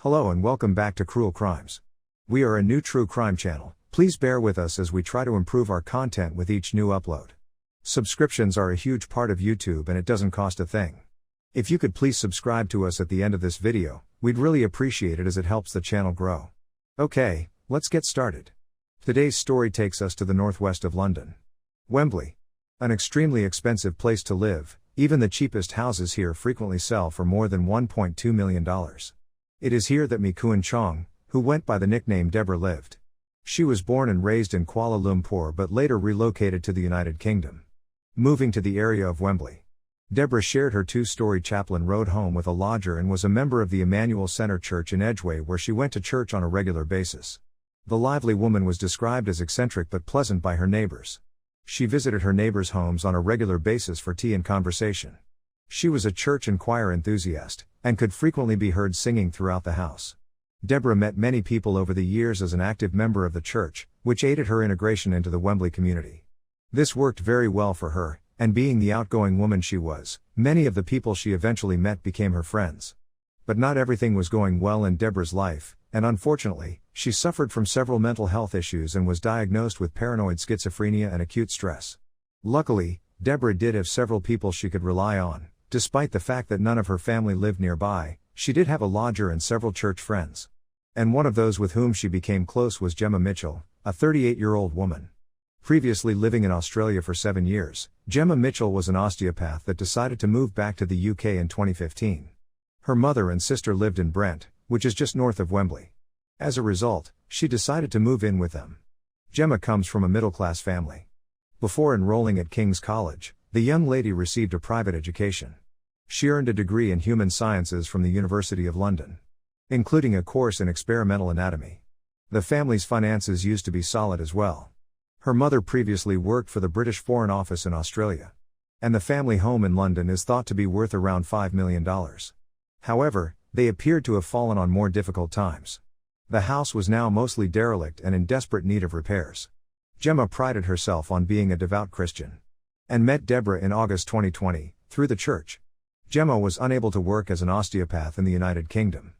Hello and welcome back to Cruel Crimes. We are a new true crime channel. Please bear with us as we try to improve our content with each new upload. Subscriptions are a huge part of YouTube and it doesn't cost a thing. If you could please subscribe to us at the end of this video, we'd really appreciate it as it helps the channel grow. Okay, let's get started. Today's story takes us to the northwest of London. Wembley. An extremely expensive place to live, even the cheapest houses here frequently sell for more than $1.2 million. It is here that Mee Kuen Chong, who went by the nickname Deborah, lived. She was born and raised in Kuala Lumpur but later relocated to the United Kingdom. Moving to the area of Wembley, Deborah shared her two-story Chaplain Road home with a lodger and was a member of the Emmanuel Centre Church in Edgware, where she went to church on a regular basis. The lively woman was described as eccentric but pleasant by her neighbors. She visited her neighbors' homes on a regular basis for tea and conversation. She was a church and choir enthusiast, and could frequently be heard singing throughout the house. Deborah met many people over the years as an active member of the church, which aided her integration into the Wembley community. This worked very well for her, and being the outgoing woman she was, many of the people she eventually met became her friends. But not everything was going well in Deborah's life, and unfortunately, she suffered from several mental health issues and was diagnosed with paranoid schizophrenia and acute stress. Luckily, Deborah did have several people she could rely on. Despite the fact that none of her family lived nearby, she did have a lodger and several church friends. And one of those with whom she became close was Jemma Mitchell, a 38-year-old woman. Previously living in Australia for 7 years, Jemma Mitchell was an osteopath that decided to move back to the UK in 2015. Her mother and sister lived in Brent, which is just north of Wembley. As a result, she decided to move in with them. Jemma comes from a middle-class family. Before enrolling at King's College, the young lady received a private education. She earned a degree in human sciences from the University of London, including a course in experimental anatomy. The family's finances used to be solid as well. Her mother previously worked for the British Foreign Office in Australia. And the family home in London is thought to be worth around $5 million. However, they appeared to have fallen on more difficult times. The house was now mostly derelict and in desperate need of repairs. Jemma prided herself on being a devout Christian, and met Deborah in August 2020, through the church. Jemma was unable to work as an osteopath in the United Kingdom.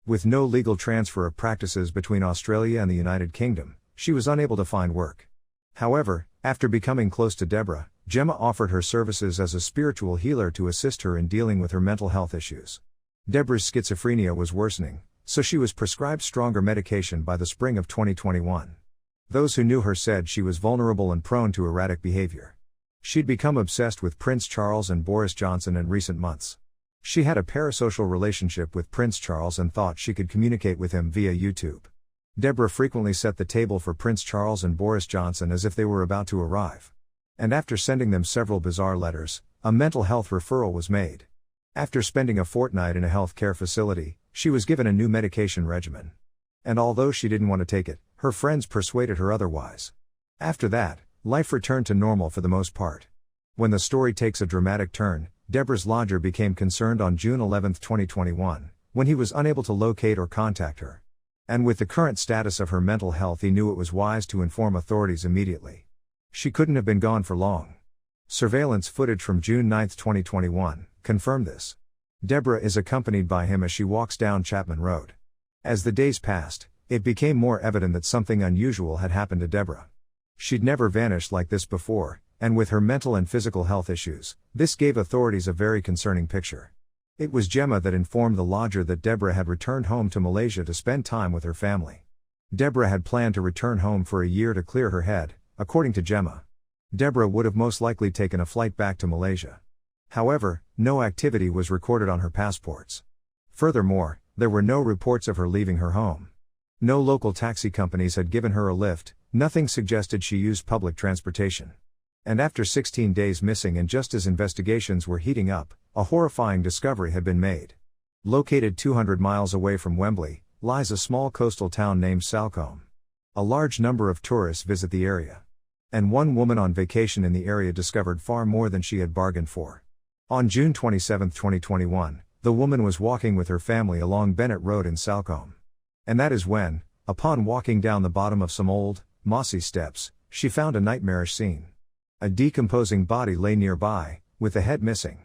With no legal transfer of practices between Australia and the United Kingdom, she was unable to find work. However, after becoming close to Deborah, Jemma offered her services as a spiritual healer to assist her in dealing with her mental health issues. Deborah's schizophrenia was worsening, so she was prescribed stronger medication by the spring of 2021. Those who knew her said she was vulnerable and prone to erratic behavior. She'd become obsessed with Prince Charles and Boris Johnson in recent months. She had a parasocial relationship with Prince Charles and thought she could communicate with him via YouTube. Deborah frequently set the table for Prince Charles and Boris Johnson as if they were about to arrive. And after sending them several bizarre letters, a mental health referral was made. After spending a fortnight in a health care facility, she was given a new medication regimen. And although she didn't want to take it, her friends persuaded her otherwise. After that, life returned to normal for the most part. When the story takes a dramatic turn, Deborah's lodger became concerned on June 11, 2021, when he was unable to locate or contact her. And with the current status of her mental health, he knew it was wise to inform authorities immediately. She couldn't have been gone for long. Surveillance footage from June 9, 2021, confirmed this. Deborah is accompanied by him as she walks down Chapman Road. As the days passed, it became more evident that something unusual had happened to Deborah. She'd never vanished like this before, and with her mental and physical health issues, this gave authorities a very concerning picture. It was Jemma that informed the lodger that Deborah had returned home to Malaysia to spend time with her family. Deborah had planned to return home for a year to clear her head, according to Jemma. Deborah would have most likely taken a flight back to Malaysia. However, no activity was recorded on her passports. Furthermore, there were no reports of her leaving her home. No local taxi companies had given her a lift, nothing suggested she used public transportation. And after 16 days missing and just as investigations were heating up, a horrifying discovery had been made. Located 200 miles away from Wembley, lies a small coastal town named Salcombe. A large number of tourists visit the area. And one woman on vacation in the area discovered far more than she had bargained for. On June 27, 2021, the woman was walking with her family along Bennett Road in Salcombe. And that is when, upon walking down the bottom of some old, mossy steps, she found a nightmarish scene. A decomposing body lay nearby, with the head missing.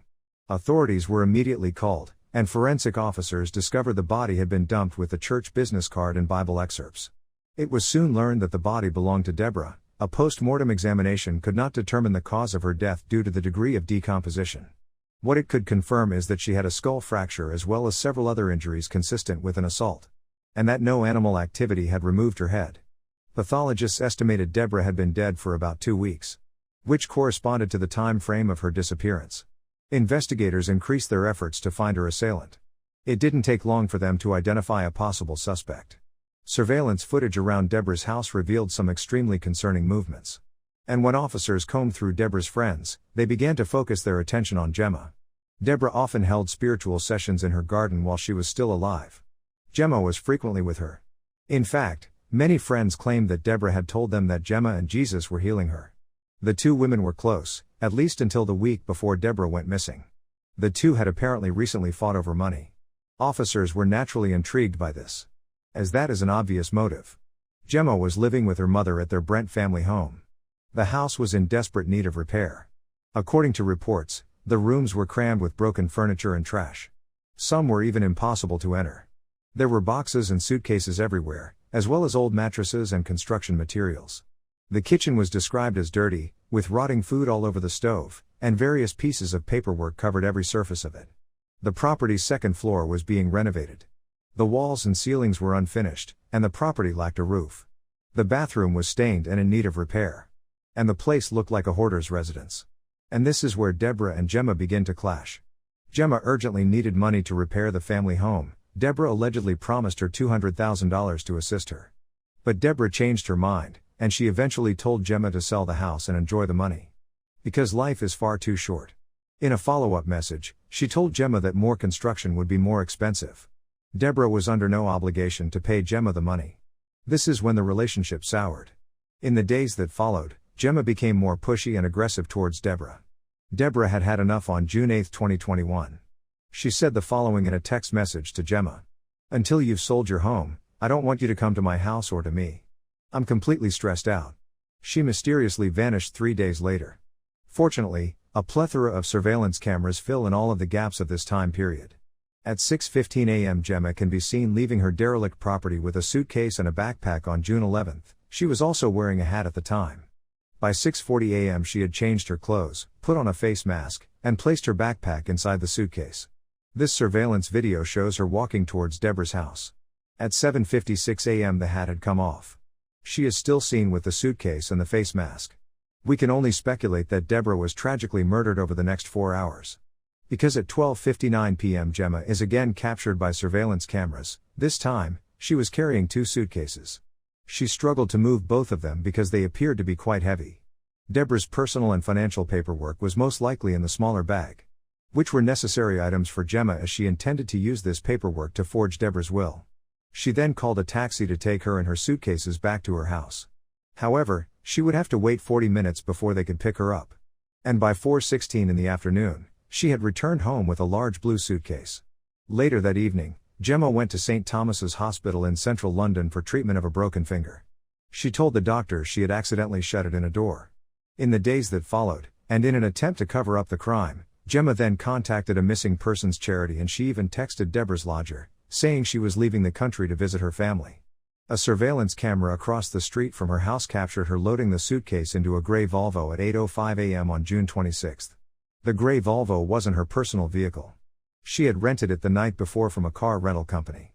Authorities were immediately called, and forensic officers discovered the body had been dumped with the church business card and Bible excerpts. It was soon learned that the body belonged to Deborah. A post-mortem examination could not determine the cause of her death due to the degree of decomposition. What it could confirm is that she had a skull fracture as well as several other injuries consistent with an assault. And that no animal activity had removed her head. Pathologists estimated Deborah had been dead for about 2 weeks, which corresponded to the time frame of her disappearance. Investigators increased their efforts to find her assailant. It didn't take long for them to identify a possible suspect. Surveillance footage around Deborah's house revealed some extremely concerning movements. And when officers combed through Deborah's friends, they began to focus their attention on Jemma. Deborah often held spiritual sessions in her garden while she was still alive. Jemma was frequently with her. In fact, many friends claimed that Deborah had told them that Jemma and Jesus were healing her. The two women were close, at least until the week before Deborah went missing. The two had apparently recently fought over money. Officers were naturally intrigued by this, as that is an obvious motive. Jemma was living with her mother at their Brent family home. The house was in desperate need of repair. According to reports, the rooms were crammed with broken furniture and trash. Some were even impossible to enter. There were boxes and suitcases everywhere, as well as old mattresses and construction materials. The kitchen was described as dirty, with rotting food all over the stove, and various pieces of paperwork covered every surface of it. The property's second floor was being renovated. The walls and ceilings were unfinished, and the property lacked a roof. The bathroom was stained and in need of repair. And the place looked like a hoarder's residence. And this is where Deborah and Jemma begin to clash. Jemma urgently needed money to repair the family home. Deborah allegedly promised her $200,000 to assist her. But Deborah changed her mind, and she eventually told Jemma to sell the house and enjoy the money. Because life is far too short. In a follow-up message, she told Jemma that more construction would be more expensive. Deborah was under no obligation to pay Jemma the money. This is when the relationship soured. In the days that followed, Jemma became more pushy and aggressive towards Deborah. Deborah had had enough on June 8, 2021. She said the following in a text message to Jemma. "Until you've sold your home, I don't want you to come to my house or to me. I'm completely stressed out." She mysteriously vanished 3 days later. Fortunately, a plethora of surveillance cameras fill in all of the gaps of this time period. At 6:15 a.m. Jemma can be seen leaving her derelict property with a suitcase and a backpack on June 11. She was also wearing a hat at the time. By 6:40 a.m. she had changed her clothes, put on a face mask, and placed her backpack inside the suitcase. This surveillance video shows her walking towards Deborah's house. At 7:56 a.m. the hat had come off. She is still seen with the suitcase and the face mask. We can only speculate that Deborah was tragically murdered over the next 4 hours. Because at 12:59 p.m. Jemma is again captured by surveillance cameras. This time, she was carrying 2 suitcases. She struggled to move both of them because they appeared to be quite heavy. Deborah's personal and financial paperwork was most likely in the smaller bag, which were necessary items for Jemma as she intended to use this paperwork to forge Deborah's will. She then called a taxi to take her and her suitcases back to her house. However, she would have to wait 40 minutes before they could pick her up. And by 4:16 in the afternoon, she had returned home with a large blue suitcase. Later that evening, Jemma went to St. Thomas's Hospital in central London for treatment of a broken finger. She told the doctors she had accidentally shut it in a door. In the days that followed, and in an attempt to cover up the crime, Jemma then contacted a missing persons charity and she even texted Deborah's lodger, saying she was leaving the country to visit her family. A surveillance camera across the street from her house captured her loading the suitcase into a gray Volvo at 8:05 a.m. on June 26. The gray Volvo wasn't her personal vehicle. She had rented it the night before from a car rental company.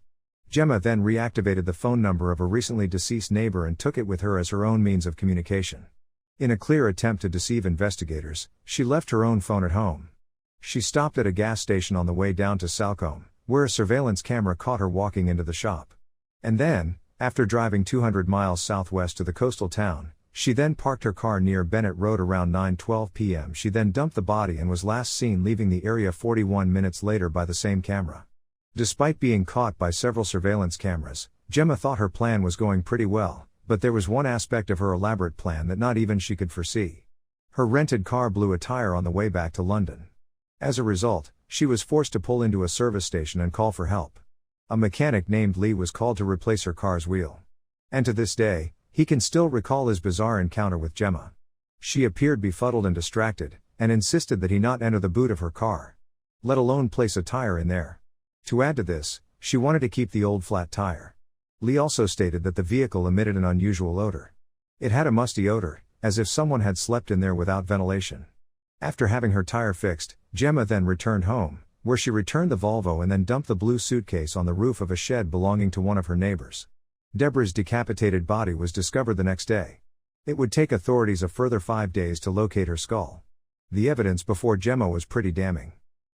Jemma then reactivated the phone number of a recently deceased neighbor and took it with her as her own means of communication. In a clear attempt to deceive investigators, she left her own phone at home. She stopped at a gas station on the way down to Salcombe, where a surveillance camera caught her walking into the shop. And then, after driving 200 miles southwest to the coastal town, she then parked her car near Bennett Road around 9:12 p.m. She then dumped the body and was last seen leaving the area 41 minutes later by the same camera. Despite being caught by several surveillance cameras, Jemma thought her plan was going pretty well, but there was one aspect of her elaborate plan that not even she could foresee. Her rented car blew a tire on the way back to London. As a result, she was forced to pull into a service station and call for help. A mechanic named Lee was called to replace her car's wheel. And to this day, he can still recall his bizarre encounter with Jemma. She appeared befuddled and distracted, and insisted that he not enter the boot of her car, let alone place a tire in there. To add to this, she wanted to keep the old flat tire. Lee also stated that the vehicle emitted an unusual odor. It had a musty odor, as if someone had slept in there without ventilation. After having her tire fixed, Jemma then returned home, where she returned the Volvo and then dumped the blue suitcase on the roof of a shed belonging to one of her neighbors. Deborah's decapitated body was discovered the next day. It would take authorities a further 5 days to locate her skull. The evidence before Jemma was pretty damning.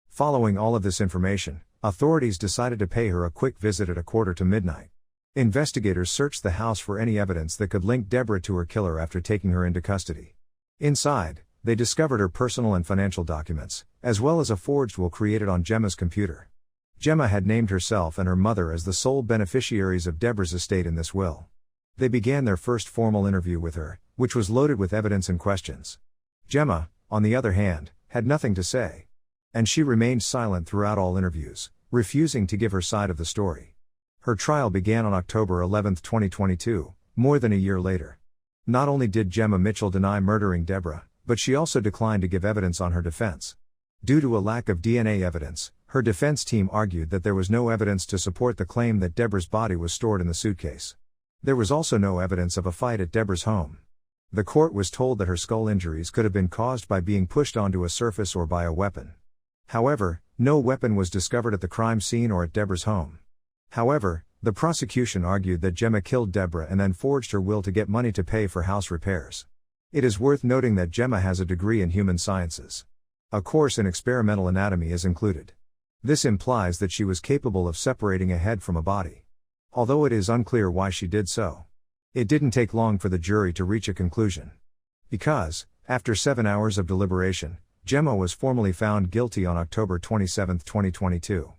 Following all of this information, authorities decided to pay her a quick visit at midnight. Investigators searched the house for any evidence that could link Deborah to her killer after taking her into custody. Inside, they discovered her personal and financial documents, as well as a forged will created on Jemma's computer. Jemma had named herself and her mother as the sole beneficiaries of Deborah's estate in this will. They began their first formal interview with her, which was loaded with evidence and questions. Jemma, on the other hand, had nothing to say. And she remained silent throughout all interviews, refusing to give her side of the story. Her trial began on October 11, 2022, more than a year later. Not only did Jemma Mitchell deny murdering Deborah, but she also declined to give evidence on her defense. Due to a lack of DNA evidence, her defense team argued that there was no evidence to support the claim that Deborah's body was stored in the suitcase. There was also no evidence of a fight at Deborah's home. The court was told that her skull injuries could have been caused by being pushed onto a surface or by a weapon. However, no weapon was discovered at the crime scene or at Deborah's home. However, the prosecution argued that Jemma killed Deborah and then forged her will to get money to pay for house repairs. It is worth noting that Jemma has a degree in human sciences. A course in experimental anatomy is included. This implies that she was capable of separating a head from a body. Although it is unclear why she did so. It didn't take long for the jury to reach a conclusion. Because, after 7 hours of deliberation, Jemma was formally found guilty on October 27, 2022.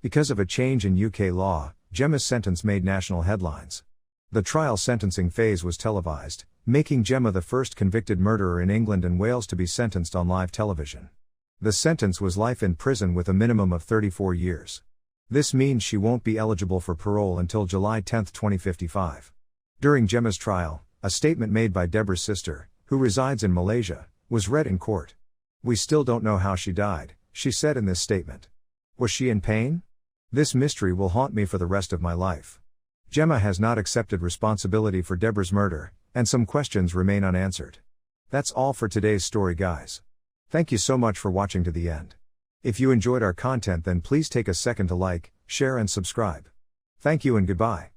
Because of a change in UK law, Jemma's sentence made national headlines. The trial sentencing phase was televised, making Jemma the first convicted murderer in England and Wales to be sentenced on live television. The sentence was life in prison with a minimum of 34 years. This means she won't be eligible for parole until July 10, 2055. During Jemma's trial, a statement made by Deborah's sister, who resides in Malaysia, was read in court. "We still don't know how she died," she said in this statement. "Was she in pain? This mystery will haunt me for the rest of my life." Jemma has not accepted responsibility for Deborah's murder, and some questions remain unanswered. That's all for today's story, guys. Thank you so much for watching to the end. If you enjoyed our content, then please take a second to like, share and subscribe. Thank you and goodbye.